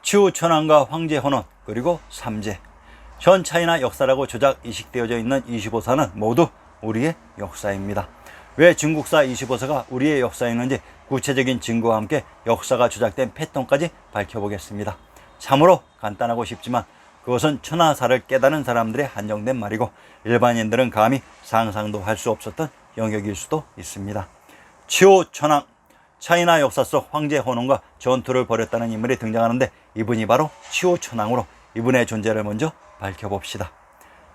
치우천왕과 황제 헌원 그리고 삼제. 현 차이나 역사라고 조작 이식되어져 있는 25사는 모두 우리의 역사입니다. 왜 중국사 25사가 우리의 역사였는지 구체적인 증거와 함께 역사가 조작된 패턴까지 밝혀보겠습니다. 참으로 간단하고 쉽지만 그것은 천하사를 깨달은 사람들의 한정된 말이고 일반인들은 감히 상상도 할 수 없었던 영역일 수도 있습니다. 치우천왕, 차이나 역사 속 황제 헌원과 전투를 벌였다는 인물이 등장하는데 이분이 바로 치우천왕으로 이분의 존재를 먼저 밝혀봅시다.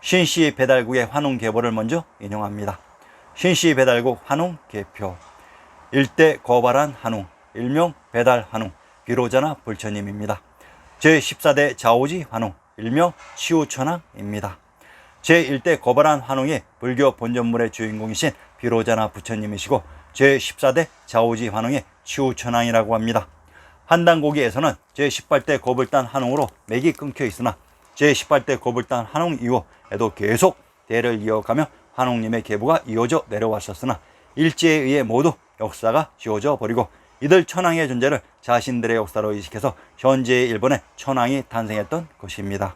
신씨 배달국의 환웅 계보를 먼저 인용합니다. 신씨 배달국 환웅 계표. 일대 거발한 환웅, 일명 배달 환웅, 비로자나 불처님입니다. 제14대 자오지 환웅, 일명 치우천왕입니다. 제1대 거발한 환웅이 불교 본전물의 주인공이신 비로자나 부처님이시고 제14대 자오지 환웅의 치우천왕이라고 합니다. 한단고기에서는 제18대 거불단 환웅으로 맥이 끊겨 있으나 제18대 거불단 환웅 이후에도 계속 대를 이어가며 환웅님의 계보가 이어져 내려왔었으나 일제에 의해 모두 역사가 지워져 버리고 이들 천황의 존재를 자신들의 역사로 의식해서 현재의 일본에 천황이 탄생했던 것입니다.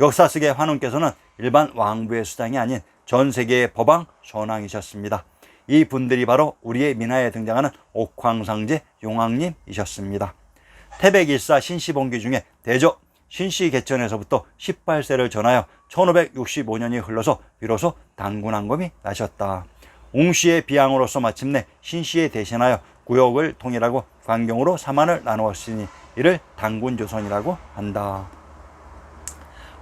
역사 속의 환웅께서는 일반 왕부의 수장이 아닌 전 세계의 법왕 전왕이셨습니다. 이 분들이 바로 우리의 민화에 등장하는 옥황상제 용왕님이셨습니다. 태백일사 신시본기 중에 대저 신시개천에서부터 18세를 전하여 1565년이 흘러서 비로소 단군왕검이 나셨다. 웅씨의 비양으로서 마침내 신씨에 대신하여 구역을 통일하고 관경으로 사만을 나누었으니 이를 단군조선이라고 한다.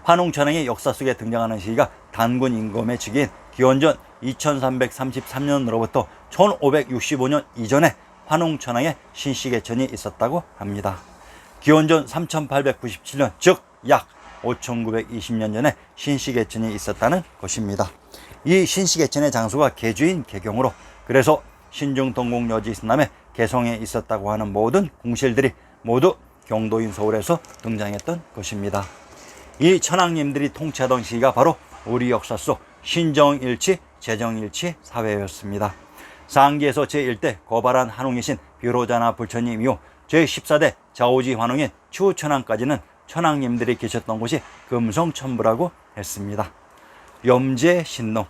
환웅천왕의 역사 속에 등장하는 시기가 단군임금의 즉위인 기원전 2333년으로부터 1565년 이전에 환웅천왕의 신시개천이 있었다고 합니다. 기원전 3897년 즉 약 5920년 전에 신시개천이 있었다는 것입니다. 이 신시개천의 장소가 개주인 개경으로 그래서 신중동국 여지스남의 개성에 있었다고 하는 모든 궁실들이 모두 경도인 서울에서 등장했던 것입니다. 이 천황님들이 통치하던 시기가 바로 우리 역사 속 신정일치, 제정일치 사회였습니다. 상기에서 제1대 거발한 환웅이신 비로자나 불처님 이후 제14대 자오지 환웅인 치우천왕까지는 천황님들이 계셨던 곳이 금성천부라고 했습니다. 염제신농,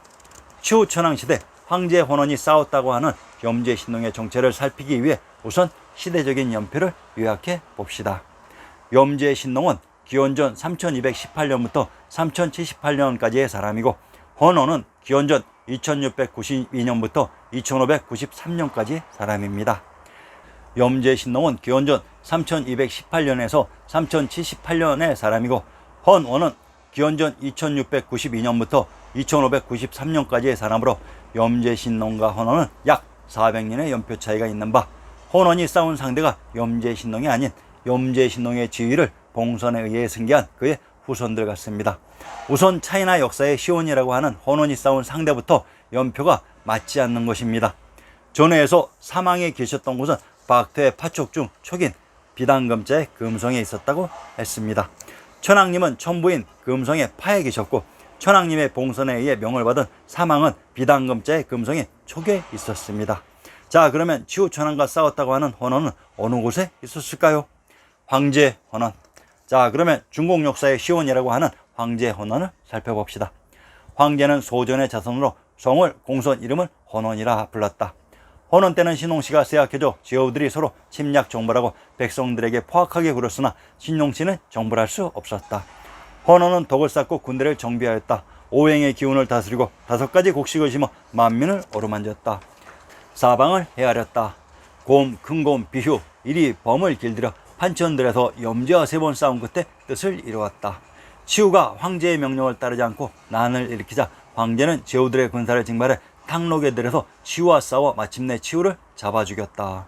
치우천왕 시대 황제 헌원이 싸웠다고 하는 염제신농의 정체를 살피기 위해 우선 시대적인 연표를 요약해 봅시다. 염제신농은 기원전 3218년부터 3078년까지의 사람이고 헌원은 기원전 2692년부터 2593년까지의 사람입니다. 염제신농은 기원전 3218년에서 3078년의 사람이고 헌원은 기원전 2692년부터 2593년까지의 사람으로 염제신농과 헌원은 약 400년의 연표 차이가 있는 바 헌원이 싸운 상대가 염제신농이 아닌 염제신농의 지위를 봉선에 의해 승계한 그의 후손들 같습니다. 우선 차이나 역사의 시온이라고 하는 헌원이 싸운 상대부터 연표가 맞지 않는 것입니다. 전해에서 사망에 계셨던 곳은 박태의 파촉 중 촉인 비단금자의 금성에 있었다고 했습니다. 천황님은 천부인 금성의 파에 계셨고 천황님의 봉선에 의해 명을 받은 사망은 비단금자의 금성의 촉에 있었습니다. 자, 그러면 치우천왕과 싸웠다고 하는 헌원은 어느 곳에 있었을까요? 황제 헌원. 자, 그러면 중국 역사의 시온이라고 하는 황제 헌원을 살펴봅시다. 황제는 소전의 자손으로 성을 공선 이름을 헌원이라 불렀다. 헌원 때는 신홍씨가 쇠약해져 제후들이 서로 침략 정벌하고 백성들에게 포악하게 굴었으나 신홍씨는 정벌할 수 없었다. 헌원은 덕을 쌓고 군대를 정비하였다. 오행의 기운을 다스리고 5가지 곡식을 심어 만민을 어루만졌다. 사방을 헤아렸다. 곰, 큰곰, 비휴, 이리 범을 길들여 판천들에서 염제와 3번 싸운 끝에 뜻을 이루었다. 치우가 황제의 명령을 따르지 않고 난을 일으키자 황제는 제후들의 군사를 징발해 탕록에 들여서 치우와 싸워 마침내 치우를 잡아 죽였다.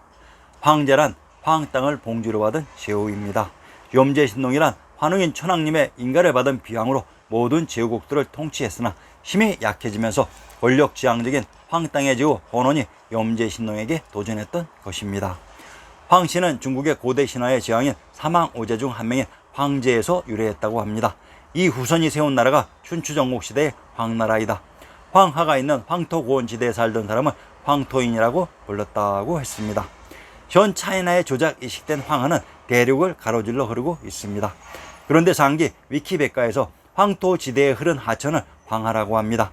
황제란 황 땅을 봉주로 받은 제후입니다. 염제신농이란 환웅인 천황님의 인가를 받은 비왕으로 모든 제후국들을 통치했으나 힘이 약해지면서 권력지향적인 황 땅의 제후 헌원이 염제신농에게 도전했던 것입니다. 황씨는 중국의 고대 신화의 제왕인 사망오제 중 한 명인 황제에서 유래했다고 합니다. 이 후손이 세운 나라가 춘추전국 시대의 황나라이다. 황하가 있는 황토고원지대에 살던 사람은 황토인이라고 불렀다고 했습니다. 현 차이나의 조작 이식된 황하는 대륙을 가로질러 흐르고 있습니다. 그런데 장기 위키백과에서 황토지대에 흐른 하천을 황하라고 합니다.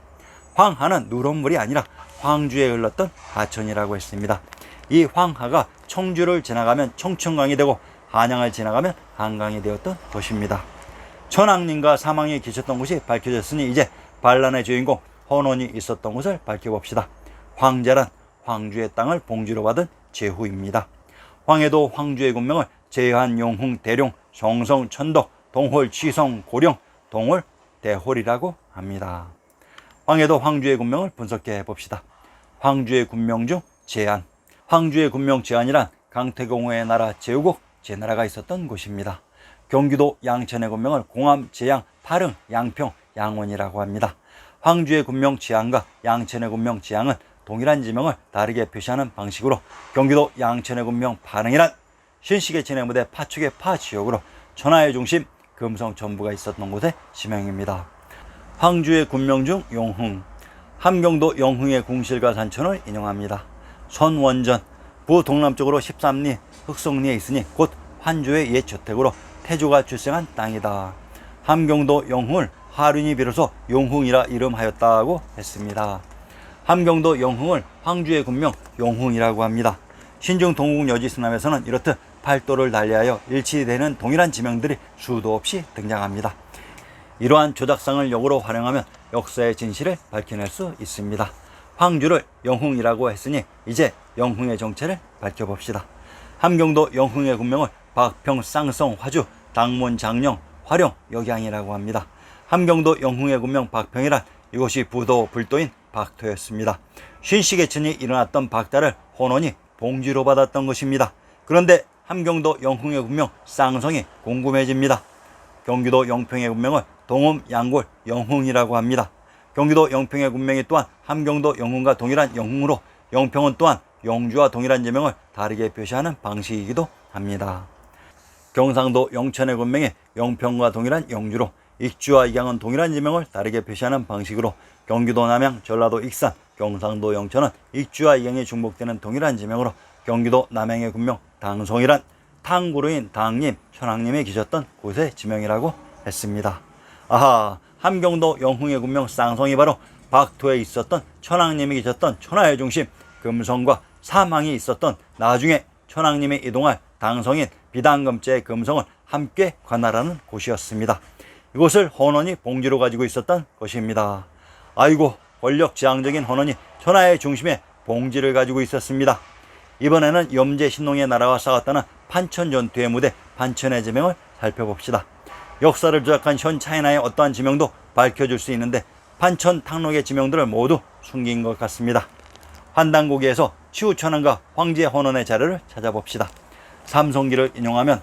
황하는 누런물이 아니라 황주에 흘렀던 하천이라고 했습니다. 이 황하가 청주를 지나가면 청천강이 되고 한양을 지나가면 한강이 되었던 곳입니다. 천왕님과 사망이 계셨던 곳이 밝혀졌으니 이제 반란의 주인공 헌원이 있었던 곳을 밝혀봅시다. 황제란 황주의 땅을 봉지로 받은 제후입니다. 황해도 황주의 군명을 제한, 용흥, 대룡, 정성, 천덕, 동홀, 취성, 고령, 동홀, 대홀이라고 합니다. 황해도 황주의 군명을 분석해 봅시다. 황주의 군명 중 제한. 황주의 군명 제한이란 강태공의 나라 제후국 제나라가 있었던 곳입니다. 경기도 양천의 군명을 공암, 제양, 파릉, 양평, 양원이라고 합니다. 황주의 군명 제한과 양천의 군명 제양은 동일한 지명을 다르게 표시하는 방식으로 경기도 양천의 군명 파릉이란 신시계천의 무대 파축의 파지역으로 천하의 중심 금성 전부가 있었던 곳의 지명입니다. 황주의 군명 중 용흥. 함경도 영흥의 궁실과 산천을 인용합니다. 선원전 부동남쪽으로 13리 흑성리에 있으니 곧 환조의 옛 저택으로 태조가 출생한 땅이다. 함경도 영흥을 하륜이 비로소 용흥이라 이름하였다고 했습니다. 함경도 영흥을 황주의 군명 용흥이라고 합니다. 신중 동국 여지 승람에서는 이렇듯 팔도를 달리하여 일치되는 동일한 지명들이 수도 없이 등장합니다. 이러한 조작상을 역으로 활용하면 역사의 진실을 밝혀낼 수 있습니다. 황주를 영흥이라고 했으니 이제 영흥의 정체를 밝혀봅시다. 함경도 영흥의 군명을 박평, 쌍성, 화주, 당문, 장령, 화령, 역양이라고 합니다. 함경도 영흥의 군명 박평이란 이곳이 부도 불도인 박토였습니다. 신시계천이 일어났던 박다를 혼원이 봉지로 받았던 것입니다. 그런데 함경도 영흥의 군명 쌍성이 궁금해집니다. 경기도 영평의 군명을 동음, 양골, 영흥이라고 합니다. 경기도 영평의 군명이 또한 함경도 영흥과 동일한 영흥으로 영평은 또한 영주와 동일한 지명을 다르게 표시하는 방식이기도 합니다. 경상도 영천의 군명이 영평과 동일한 영주로 익주와 익양은 동일한 지명을 다르게 표시하는 방식으로 경기도 남양, 전라도 익산, 경상도 영천은 익주와 익양이 중복되는 동일한 지명으로 경기도 남양의 군명 당송이란 탕구루인 당님, 천왕님이 계셨던 곳의 지명이라고 했습니다. 아하, 함경도 영흥의 군명 쌍성이 바로 박토에 있었던 천왕님이 계셨던 천하의 중심 금성과 사망이 있었던 나중에 천왕님이 이동할 당성인 비당금제의 금성을 함께 관할하는 곳이었습니다. 이곳을 헌원이 봉지로 가지고 있었던 것입니다. 아이고, 권력지향적인 헌원이 천하의 중심에 봉지를 가지고 있었습니다. 이번에는 염제 신농의 나라와 싸웠다는 판천 전투의 무대 판천의 지명을 살펴봅시다. 역사를 조작한 현 차이나의 어떠한 지명도 밝혀줄 수 있는데 판천 탕록의 지명들을 모두 숨긴 것 같습니다. 환단고기에서 추우천왕과 황제 헌원의 자료를 찾아봅시다. 삼성기를 인용하면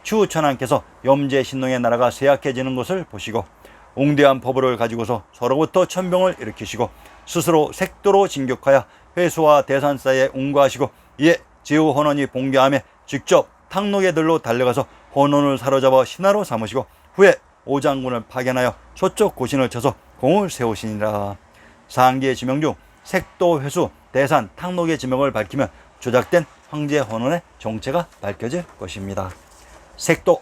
추우천왕께서 염제 신농의 나라가 쇠약해지는 것을 보시고 웅대한 포부를 가지고서 서로부터 천병을 일으키시고 스스로 색도로 진격하여 회수와 대산 사이에 운거하시고 이에 제후 헌원이 봉교함에 직접 탕록에들로 달려가서 헌원을 사로잡아 신하로 삼으시고 후에 오장군을 파견하여 서쪽 고신을 쳐서 공을 세우시니라. 상기의 지명 중 색도, 회수, 대산, 탕록의 지명을 밝히면 조작된 황제 헌원의 정체가 밝혀질 것입니다. 색도,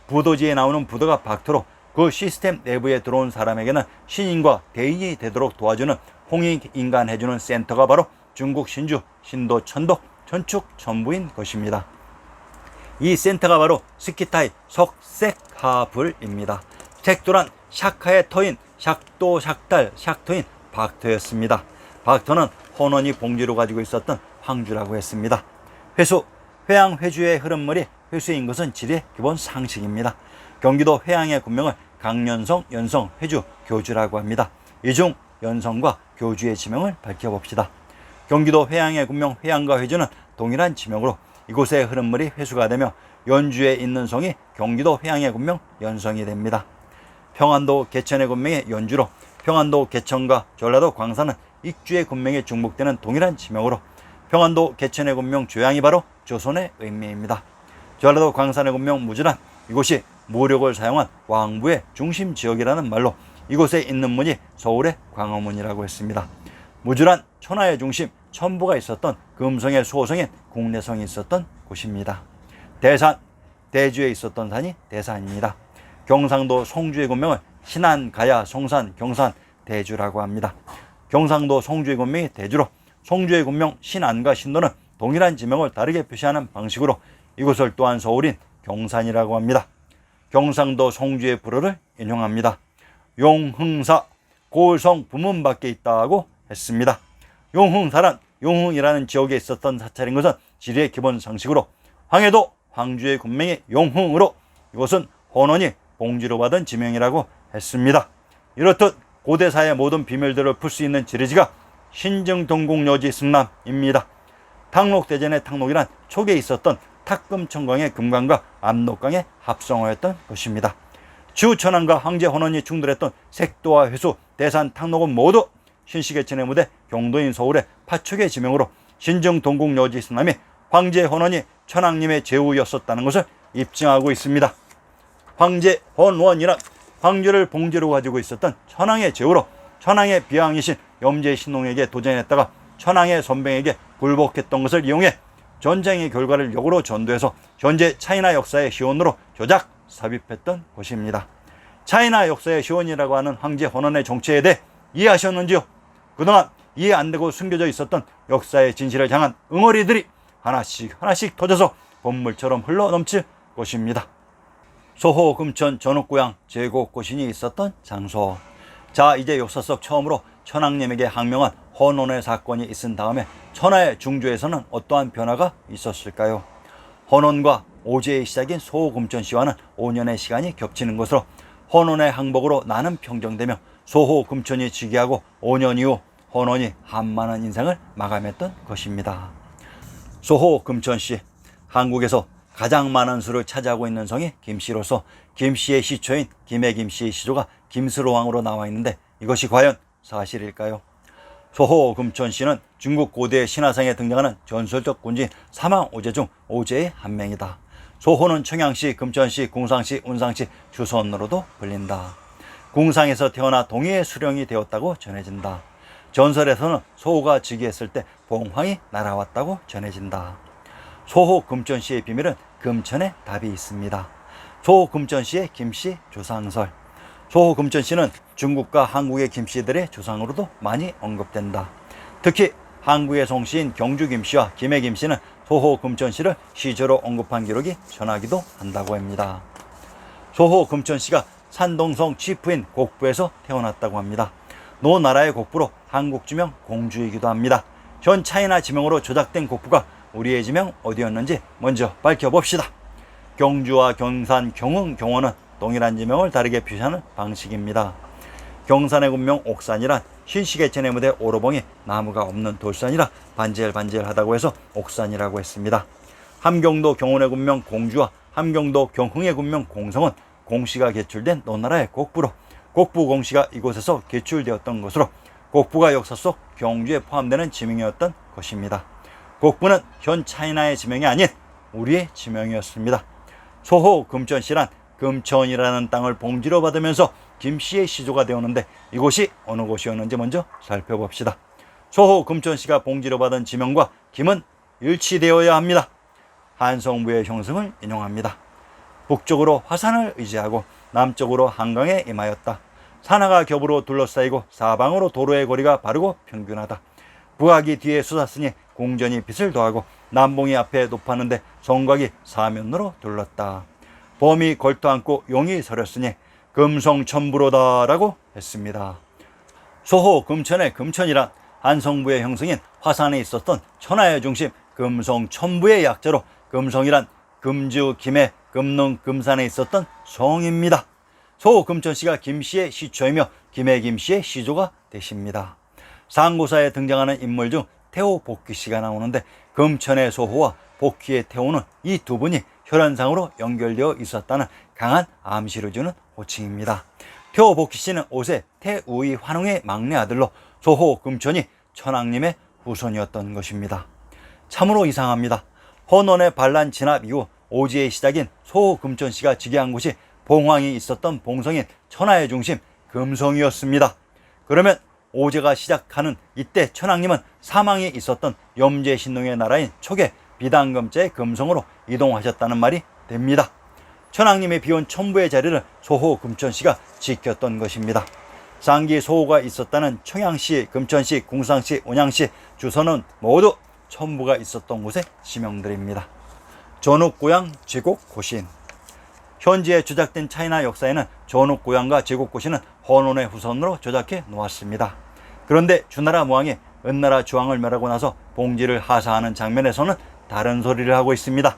부도지에 나오는 부도가 박토로 그 시스템 내부에 들어온 사람에게는 신인과 대인이 되도록 도와주는 홍익인간 해주는 센터가 바로 중국 신주, 신도, 천덕, 천축, 천부인 것입니다. 이 센터가 바로 스키타이 석색하불입니다. 색도란 샥하의 터인 샥도, 샥달, 샥토인 박토였습니다. 박토는 헌원이 봉지로 가지고 있었던 황주라고 했습니다. 회수, 회양, 회주의 흐름물이 회수인 것은 지리의 기본 상식입니다. 경기도 회양의 군명을 강연성, 연성, 회주, 교주라고 합니다. 이 중 연성과 교주의 지명을 밝혀봅시다. 경기도 회양의 군명 회양과 회주는 동일한 지명으로 이곳의 흐름물이 회수가 되며 연주에 있는 성이 경기도 회양의 군명 연성이 됩니다. 평안도 개천의 군명이 연주로 평안도 개천과 전라도 광산은 익주의 군명에 중복되는 동일한 지명으로 평안도 개천의 군명 조양이 바로 조선의 의미입니다. 전라도 광산의 군명 무주란 이곳이 무력을 사용한 왕부의 중심 지역이라는 말로 이곳에 있는 문이 서울의 광화문이라고 했습니다. 무주란 천하의 중심 첨부가 있었던 금성의 수호성인 국내성이 있었던 곳입니다. 대산, 대주에 있었던 산이 대산입니다. 경상도 송주의 군명을 신안, 가야, 송산, 경산, 대주라고 합니다. 경상도 송주의 군명이 대주로 송주의 군명 신안과 신도는 동일한 지명을 다르게 표시하는 방식으로 이곳을 또한 서울인 경산이라고 합니다. 경상도 송주의 불어를 인용합니다. 용흥사, 고을성 부문 밖에 있다고 했습니다. 용흥사란 용흥이라는 지역에 있었던 사찰인 것은 지리의 기본 상식으로 황해도 황주의 군명이 용흥으로 이곳은 헌원이 봉지로 받은 지명이라고 했습니다. 이렇듯 고대사의 모든 비밀들을 풀 수 있는 지리지가 신증동국여지 승남입니다. 탕록대전의 탕록이란 촉에 있었던 탁금천광의 금강과 압록강의 합성어였던 것입니다. 주천왕과 황제 헌원이 충돌했던 색도와 회수, 대산, 탕록은 모두 신시계천의 무대 경도인 서울의 파촉의 지명으로 신증동국여지 승남이 황제 헌원이 천왕님의 제후였었다는 것을 입증하고 있습니다. 황제 헌원이란 황제를 봉제로 가지고 있었던 천왕의 제후로 천왕의 비왕이신 염제신동에게 도전했다가 천왕의 선병에게 굴복했던 것을 이용해 전쟁의 결과를 역으로 전도해서 현재 차이나 역사의 시원으로 조작 삽입했던 곳입니다. 차이나 역사의 시원이라고 하는 황제 헌원의 정체에 대해 이해하셨는지요? 그동안 이해 안 되고 숨겨져 있었던 역사의 진실을 향한 응어리들이 하나씩 터져서 본물처럼 흘러넘칠 것입니다. 소호 금천 전옥고향 제곡고신이 있었던 장소. 자, 이제 역사 속 처음으로 천왕님에게 항명한 헌원의 사건이 있은 다음에 천하의 중주에서는 어떠한 변화가 있었을까요? 헌원과 오제의 시작인 소호금천씨와는 5년의 시간이 겹치는 것으로 헌원의 항복으로 나는 평정되며 소호금천이 즉위하고 5년 이후 헌원이 한많은 인생을 마감했던 것입니다. 소호금천씨, 한국에서 가장 많은 수를 차지하고 있는 성이 김씨로서 김씨의 시초인 김해김씨의 시조가 김스로왕으로 나와 있는데 이것이 과연 사실일까요? 소호금천씨는 중국 고대 신화상에 등장하는 전설적 군주인 사망오제 중 오제의 한 명이다. 소호는 청양시, 금천시, 궁상시, 운상시 주선으로도 불린다. 궁상에서 태어나 동해의 수령이 되었다고 전해진다. 전설에서는 소호가 즉위했을 때 봉황이 날아왔다고 전해진다. 소호금천씨의 비밀은 금천에 답이 있습니다. 소호금천씨의 김씨 조상설. 소호금천씨는 중국과 한국의 김씨들의 조상으로도 많이 언급된다. 특히 한국의 송씨인 경주김씨와 김해김씨는 소호금천씨를 시조로 언급한 기록이 전하기도 한다고 합니다. 소호금천씨가 산동성 치프인 곡부에서 태어났다고 합니다. 노 나라의 곡부로 한국 지명 공주이기도 합니다. 현 차이나 지명으로 조작된 곡부가 우리의 지명 어디였는지 먼저 밝혀봅시다. 경주와 경산, 경흥, 경원은 동일한 지명을 다르게 표시하는 방식입니다. 경산의 군명 옥산이란 신시계천의 무대 오로봉이 나무가 없는 돌산이라 반질반질하다고 해서 옥산이라고 했습니다. 함경도 경원의 군명 공주와 함경도 경흥의 군명 공성은 공씨가 개출된 노나라의 곡부로 곡부 공씨가 이곳에서 개출되었던 것으로 곡부가 역사 속 경주에 포함되는 지명이었던 것입니다. 곡부는 현 차이나의 지명이 아닌 우리의 지명이었습니다. 소호금천씨란 금천이라는 땅을 봉지로 받으면서 김씨의 시조가 되었는데 이곳이 어느 곳이었는지 먼저 살펴봅시다. 소호금천씨가 봉지로 받은 지명과 김은 일치되어야 합니다. 한성부의 형승을 인용합니다. 북쪽으로 화산을 의지하고 남쪽으로 한강에 임하였다. 산하가 겹으로 둘러싸이고 사방으로 도로의 거리가 바르고 평균하다. 북악이 뒤에 솟았으니 궁전이 빛을 더하고 남봉이 앞에 높았는데 성곽이 사면으로 둘렀다. 범이 걸터앉고 용이 서렸으니 금성천부로다라고 했습니다. 소호금천의 금천이란 한성부의 형성인 화산에 있었던 천하의 중심 금성천부의 약자로 금성이란 금주, 김해, 금능, 금산에 있었던 성입니다. 소호금천씨가 김씨의 시초이며 김해 김씨의 시조가 되십니다. 상고사에 등장하는 인물 중 태호 복귀씨가 나오는데 금천의 소호와 복귀의 태호는 이 두 분이 혈연상으로 연결되어 있었다는 강한 암시를 주는 호칭입니다. 태호 복귀씨는 5세 태우의 환웅의 막내 아들로 소호금천이 천왕님의 후손이었던 것입니다. 참으로 이상합니다. 헌원의 반란 진압 이후 오지의 시작인 소호금천씨가 즉위한 곳이 봉황이 있었던 봉성인 천하의 중심 금성이었습니다. 그러면 오제가 시작하는 이때 천왕님은 사망이 있었던 염제신농의 나라인 촉의 비단금자의 금성으로 이동하셨다는 말이 됩니다. 천왕님이 비운 천부의 자리를 소호 금천씨가 지켰던 것입니다. 상기 소호가 있었다는 청양시, 금천시, 궁상시, 온양시 주소는 모두 천부가 있었던 곳의 지명들입니다. 전옥고향 제국고신. 현지에 조작된 차이나 역사에는 전옥고향과 제국고신은 헌원의 후손으로 조작해 놓았습니다. 그런데 주나라 무왕이 은나라 주왕을 멸하고 나서 봉지를 하사하는 장면에서는 다른 소리를 하고 있습니다.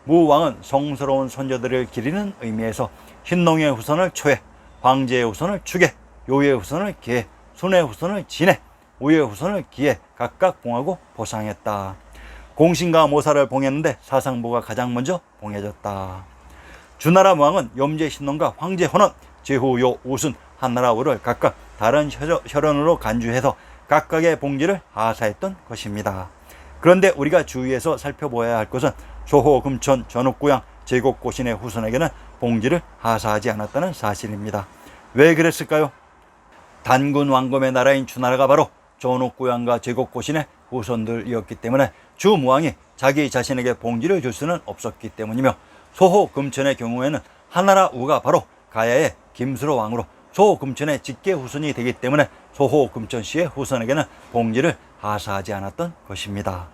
무왕은 성스러운 손자들을 기리는 의미에서 흰농의 후손을 초해, 황제의 후손을 축에, 요의 후손을 기해, 순의 후손을 진해, 우의 후손을 기해 각각 봉하고 보상했다. 공신과 모사를 봉했는데 사상부가 가장 먼저 봉해졌다. 주나라 무왕은 염제신농과 황제헌원, 제후요, 우순, 한나라우를 각각 다른 혈연으로 간주해서 각각의 봉지를 하사했던 것입니다. 그런데 우리가 주의해서 살펴보아야 할 것은 소호, 금천, 전옥고향, 제국고신의 후손에게는 봉지를 하사하지 않았다는 사실입니다. 왜 그랬을까요? 단군 왕검의 나라인 주나라가 바로 전옥고향과 제국고신의 후손들이었기 때문에 주무왕이 자기 자신에게 봉지를 줄 수는 없었기 때문이며, 소호, 금천의 경우에는 한나라 우가 바로 가야의 김수로 왕으로 소호, 금천의 직계 후손이 되기 때문에 소호, 금천씨의 후손에게는 봉지를 하사하지 않았던 것입니다.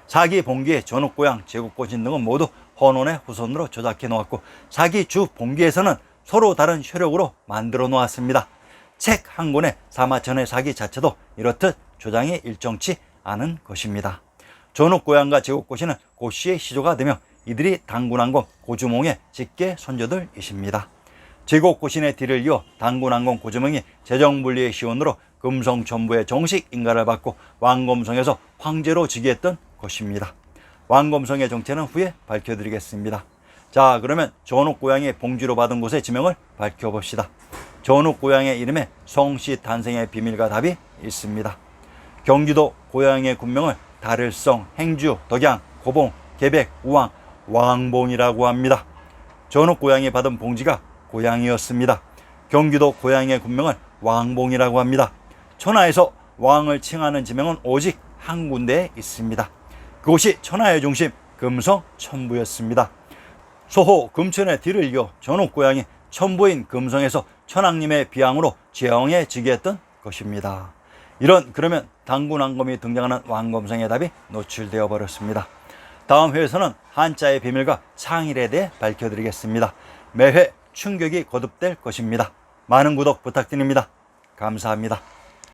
사기 봉기의 전옥고향, 제국고신 등은 모두 헌원의 후손으로 조작해 놓았고, 사기 주 봉기에서는 서로 다른 혈육으로 만들어 놓았습니다. 책 한 권의 사마천의 사기 자체도 이렇듯 조장이 일정치 않은 것입니다. 전옥고향과 제국고신은 고씨의 시조가 되며 이들이 당군왕공 고주몽의 직계 손자들이십니다. 제국고신의 뒤를 이어 당군왕공 고주몽이 재정분리의 시원으로 금성천부의 정식 인가를 받고 왕검성에서 황제로 즉위했던 것입니다. 왕검성의 정체는 후에 밝혀드리겠습니다. 자, 그러면 전옥고향이 봉지로 받은 곳의 지명을 밝혀봅시다. 전옥고향의 이름에 성씨 탄생의 비밀과 답이 있습니다. 경기도 고향의 군명을 다를성, 행주, 덕양, 고봉, 계백, 우왕, 왕봉이라고 합니다. 전옥고향이 받은 봉지가 고향이었습니다. 경기도 고향의 군명을 왕봉이라고 합니다. 천하에서 왕을 칭하는 지명은 오직 한 군데에 있습니다. 그곳이 천하의 중심 금성 천부였습니다. 소호 금천의 뒤를 이어 전옥고향이 천부인 금성에서 천왕님의 비양으로 제왕에 즉위했던 것입니다. 그러면 당군왕검이 등장하는 왕검성의 답이 노출되어 버렸습니다. 다음 회에서는 한자의 비밀과 창일에 대해 밝혀드리겠습니다. 매회 충격이 거듭될 것입니다. 많은 구독 부탁드립니다. 감사합니다.